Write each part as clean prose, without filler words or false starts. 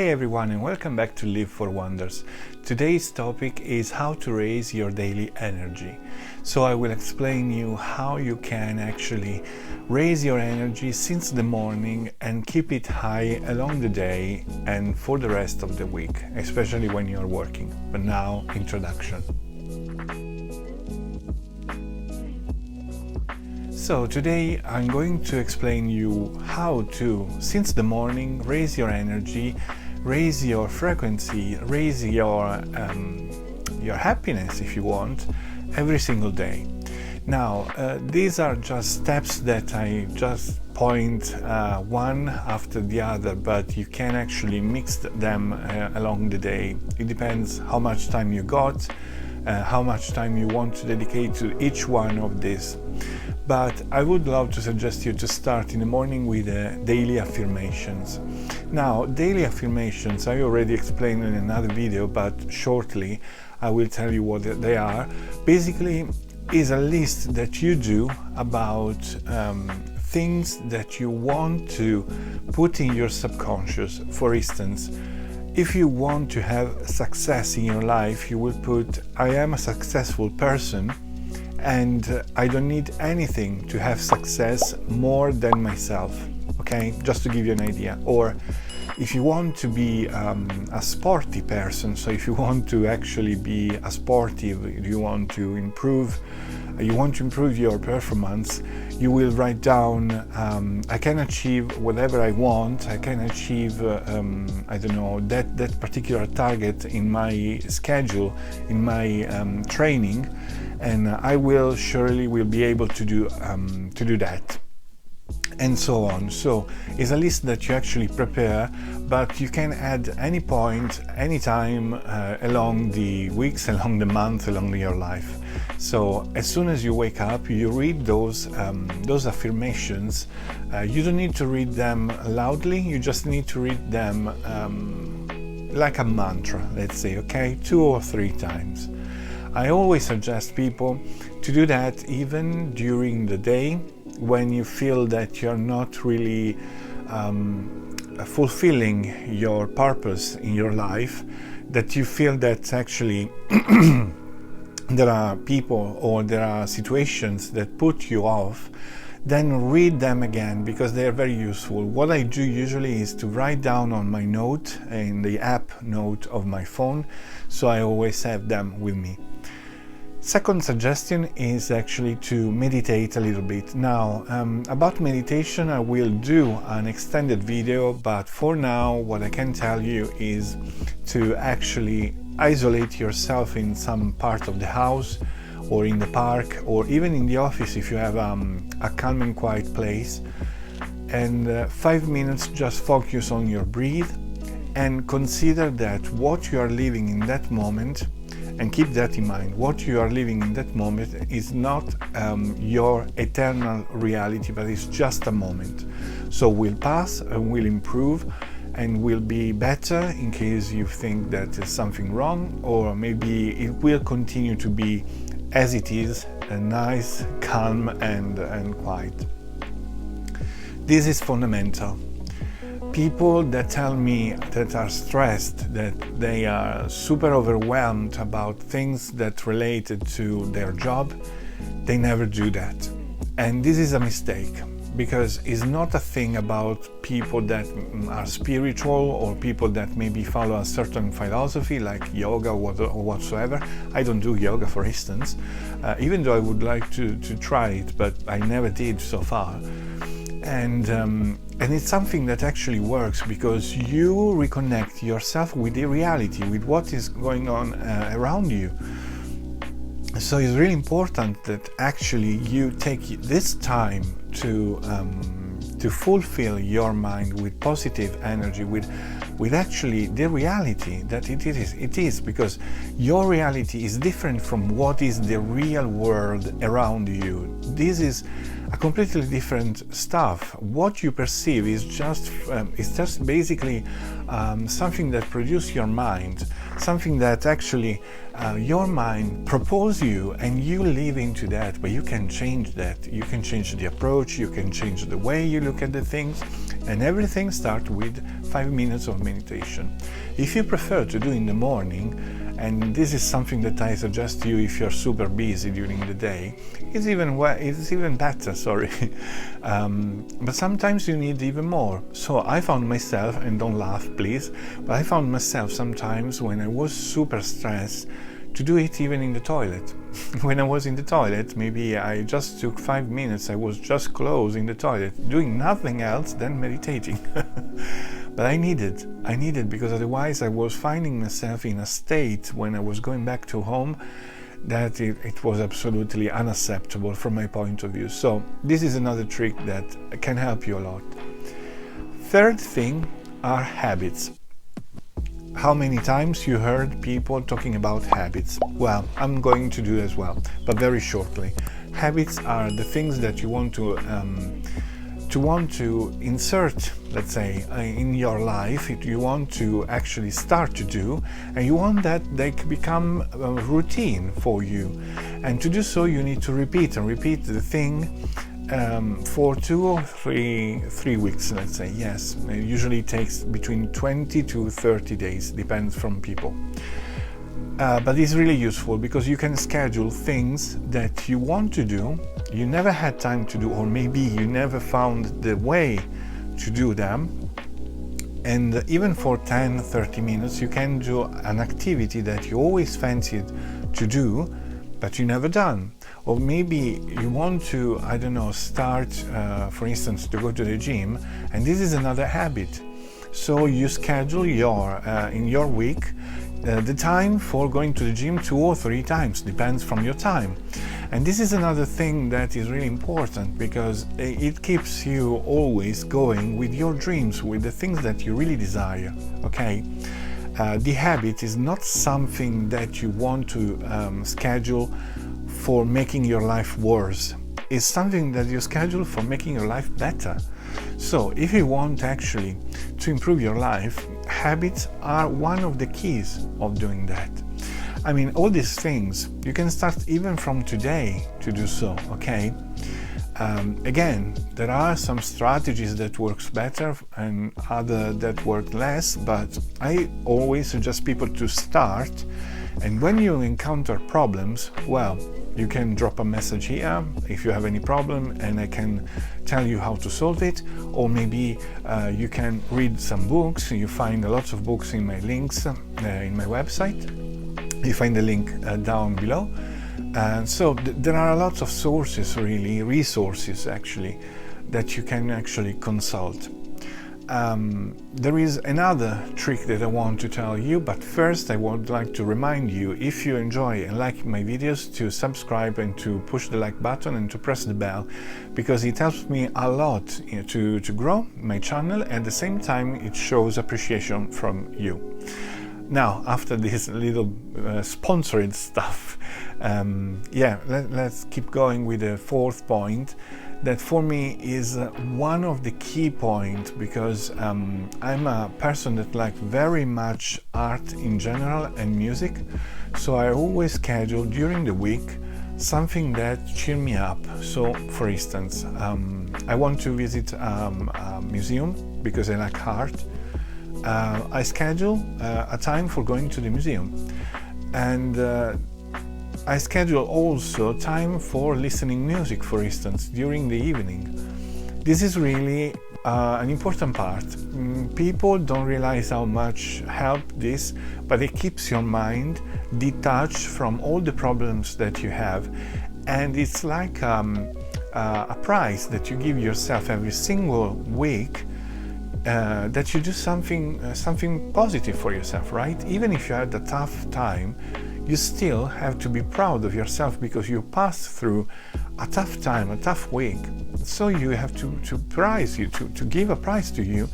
Hey everyone, and welcome back to Live for Wonders. Today's topic is how to raise your daily energy. So I will explain you how you can actually raise your energy since the morning and keep it high along the day and for the rest of the week, especially when you're working. But now, introduction. So today I'm going to explain you how to, since the morning, raise your energy, raise your frequency, raise your happiness, if you want, every single day. Now, these are just steps that I just point one after the other, but you can actually mix them along the day. It depends how much time you got, how much time you want to dedicate to each one of these. But I would love to suggest you to start in the morning with daily affirmations. Now, daily affirmations, I already explained in another video, but shortly I will tell you what they are. Basically, is a list that you do about things that you want to put in your subconscious. For instance, if you want to have success in your life, you will put, I am a successful person, and I don't need anything to have success more than myself. Okay, just to give you an idea. Or if you want to be a sporty person, so if you want to actually be a sportive, you want to improve your performance, you will write down, I can achieve whatever I want, I can achieve, I don't know, that particular target in my schedule, in my training, and I will surely be able to do that, and so on. So it's a list that you actually prepare, but you can add any point, any time along the weeks, along the month, along your life. So as soon as you wake up, you read those affirmations. You don't need to read them loudly, you just need to read them like a mantra, let's say, okay, 2 or 3 times. I always suggest people to do that even during the day when you feel that you're not really fulfilling your purpose in your life, that you feel that actually there are people or there are situations that put you off, then read them again, because they are very useful. What I do usually is to write down on my note, in the app note of my phone, so I always have them with me. Second suggestion is actually to meditate a little bit. Now, about meditation, I will do an extended video, but for now, what I can tell you is to actually isolate yourself in some part of the house, or in the park, or even in the office if you have a calm and quiet place, and 5 minutes just focus on your breath and consider that what you are living in that moment, and keep that in mind, what you are living in that moment is not your eternal reality, but it's just a moment. So we'll pass and we'll improve and will be better in case you think that there's something wrong, or maybe it will continue to be as it is, nice, calm and quiet. This is fundamental. People that tell me that are stressed, that they are super overwhelmed about things that related to their job, they never do that. And this is a mistake, because it's not a thing about people that are spiritual or people that maybe follow a certain philosophy like yoga or whatsoever. I don't do yoga, for instance, even though I would like to try it, but I never did so far. And it's something that actually works, because you reconnect yourself with the reality, with what is going on around you. So it's really important that actually you take this time to fulfill your mind with positive energy, with actually the reality that it is, because your reality is different from what is the real world around you. This is a completely different stuff. What you perceive is just basically something that produces your mind, something that actually your mind proposes you, and you live into that. But you can change that. You can change the approach. You can change the way you look at the things. And everything starts with 5 minutes of meditation. If you prefer to do in the morning, and this is something that I suggest to you if you're super busy during the day, it's even better, sorry. But sometimes you need even more. So I found myself, and don't laugh please, but I found myself sometimes when I was super stressed to do it even in the toilet. When I was in the toilet, maybe I just took 5 minutes, I was just close in the toilet, doing nothing else than meditating. But I needed, because otherwise I was finding myself in a state when I was going back to home that it was absolutely unacceptable from my point of view. So this is another trick that can help you a lot. Third thing are habits. How many times you heard people talking about habits? Well, I'm going to do as well, but very shortly. Habits are the things that you want to insert, let's say, in your life. You want to actually start to do, and you want that they become a routine for you. And to do so, you need to repeat the thing for 2 or 3 weeks, let's say. Yes, it usually takes between 20 to 30 days, depends from people. But it's really useful because you can schedule things that you want to do, you never had time to do, or maybe you never found the way to do them. And even for 10-30 minutes, you can do an activity that you always fancied to do, but you never done. Or maybe you want to, I don't know, start, for instance, to go to the gym, and this is another habit. So you schedule in your week the time for going to the gym 2 or 3 times, depends from your time. And this is another thing that is really important because it keeps you always going with your dreams, with the things that you really desire, okay? The habit is not something that you want to schedule for making your life worse. It's something that you schedule for making your life better. So if you want actually to improve your life, habits are one of the keys of doing that. I mean, all these things, you can start even from today to do so, okay? Again, there are some strategies that works better and other that work less, but I always suggest people to start. And when you encounter problems, well, you can drop a message here if you have any problem and I can tell you how to solve it, or maybe you can read some books. You find a lot of books in my links in my website. You find the link down below. So there are a lot of sources, really, resources actually, that you can actually consult. There is another trick that I want to tell you, but first I would like to remind you, if you enjoy and like my videos, to subscribe and to push the like button and to press the bell, because it helps me a lot to grow my channel. At the same time, it shows appreciation from you. Now, after this little sponsored stuff, let's keep going with the fourth point. That for me is one of the key points, because I'm a person that likes very much art in general and music. So I always schedule during the week something that cheer me up. So for instance, I want to visit a museum because I like art. I schedule a time for going to the museum, and I schedule also time for listening music, for instance, during the evening. This is really an important part. People don't realize how much help this, but it keeps your mind detached from all the problems that you have, and it's like a prize that you give yourself every single week. That you do something positive for yourself, right? Even if you had a tough time, you still have to be proud of yourself because you passed through a tough time, a tough week. So you have to prize you, to give a prize to you.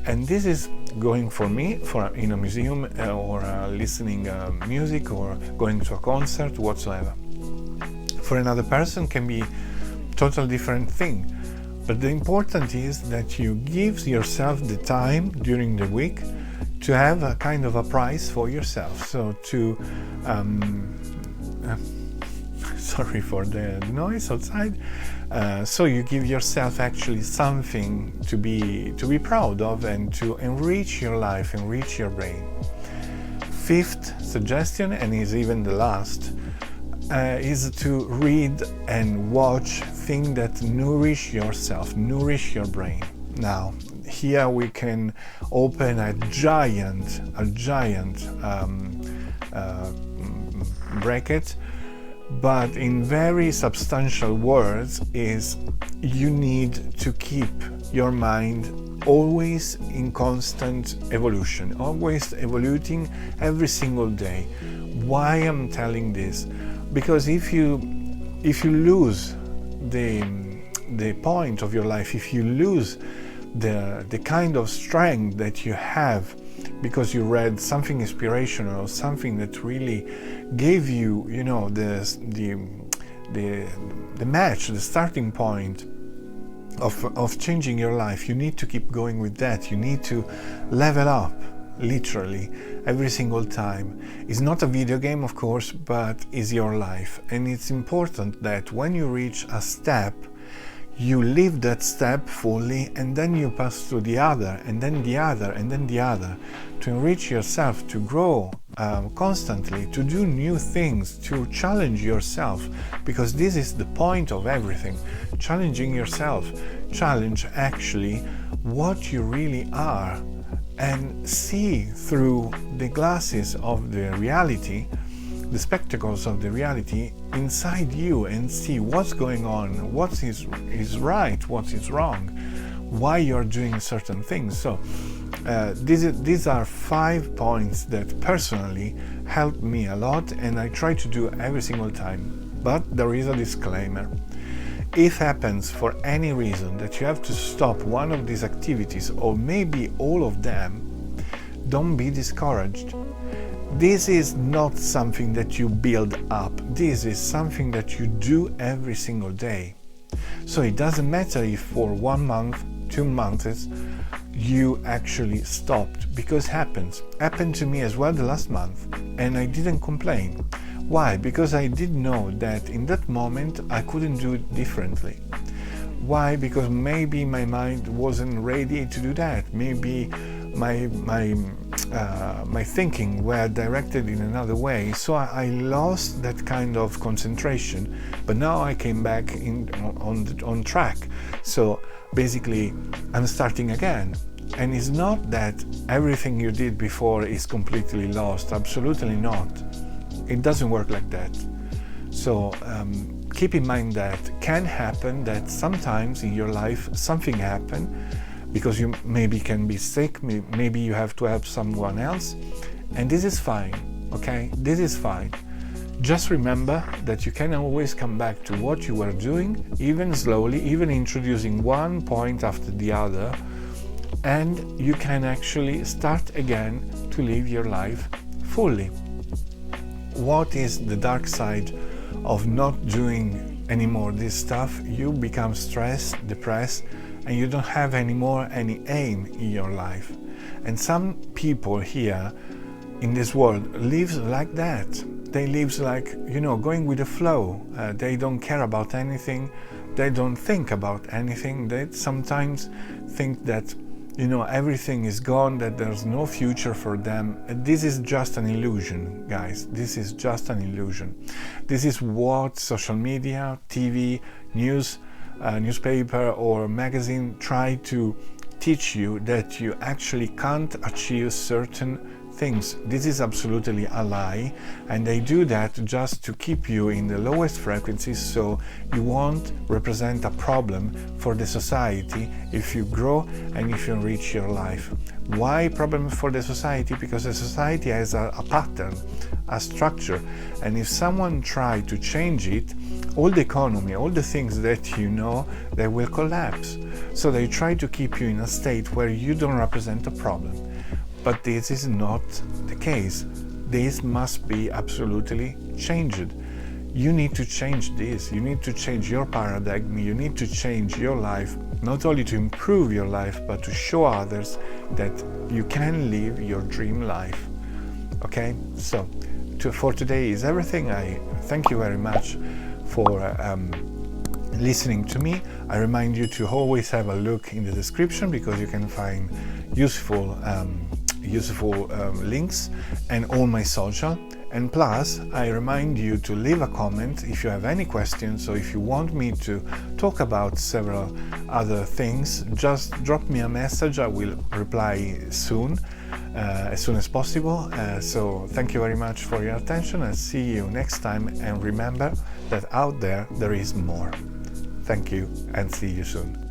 And this is going for me, in a museum or listening music or going to a concert, whatsoever. For another person can be totally different thing. But the important is that you give yourself the time during the week to have a kind of a prize for yourself. So to sorry for the noise outside. So you give yourself actually something to be proud of and to enrich your life, enrich your brain. Fifth suggestion, and is even the last, is to read and watch things that nourish yourself, nourish your brain. Now, here we can open a giant bracket, but in very substantial words is you need to keep your mind always in constant evolution, always evolving every single day. Why I'm telling this? Because if you lose the point of your life, if you lose the kind of strength that you have because you read something inspirational or something that really gave you, the match, the starting point of changing your life, you need to keep going with that. You need to level up, literally, every single time. It's not a video game, of course, but it's your life. And it's important that when you reach a step, you live that step fully, and then you pass to the other, and then the other, and then the other, to enrich yourself, to grow constantly, to do new things, to challenge yourself, because this is the point of everything. Challenging yourself, challenge actually what you really are, and see through the glasses of the reality, the spectacles of the reality inside you, and see what's going on, what is right, what is wrong, why you're doing certain things. So these are 5 points that personally helped me a lot, and I try to do every single time. But there is a disclaimer. If happens for any reason that you have to stop one of these activities, or maybe all of them, don't be discouraged. This is not something that you build up. This is something that you do every single day. So it doesn't matter if for 1 month, 2 months, you actually stopped, because happened to me as well the last month, and I didn't complain. Why? Because I did know that in that moment I couldn't do it differently. Why? Because maybe my mind wasn't ready to do that. Maybe my thinking were directed in another way, so I lost that kind of concentration. But now I came back on track. So basically, I'm starting again. And it's not that everything you did before is completely lost. Absolutely not. It doesn't work like that. So keep in mind that can happen that sometimes in your life something happen because you maybe can be sick, maybe you have to help someone else, and this is fine, okay? This is fine. Just remember that you can always come back to what you were doing, even slowly, even introducing one point after the other, and you can actually start again to live your life fully. What is the dark side of not doing anymore this stuff? You become stressed, depressed, and you don't have anymore any aim in your life. And some people here in this world live like that. They live like, going with the flow. They don't care about anything. They don't think about anything. They sometimes think that everything is gone, that there's no future for them. This is just an illusion, guys. This is just an illusion. This is what social media, TV, news, newspaper or magazine try to teach you, that you actually can't achieve certain things. This is absolutely a lie, and they do that just to keep you in the lowest frequencies, so you won't represent a problem for the society if you grow and if you enrich your life. Why problem for the society? Because the society has a pattern, a structure, and if someone try to change it, all the economy, all the things that they will collapse. So they try to keep you in a state where you don't represent a problem. But this is not the case. This must be absolutely changed. You need to change this. You need to change your paradigm. You need to change your life, not only to improve your life, but to show others that you can live your dream life. Okay? So for today is everything. I thank you very much for listening to me. I remind you to always have a look in the description, because you can find useful links and all my social. And plus, I remind you to leave a comment if you have any questions, or if you want me to talk about several other things. Just drop me a message. I will reply soon, as soon as possible. So thank you very much for your attention, and see you next time. And remember that out there is more. Thank you, and see you soon.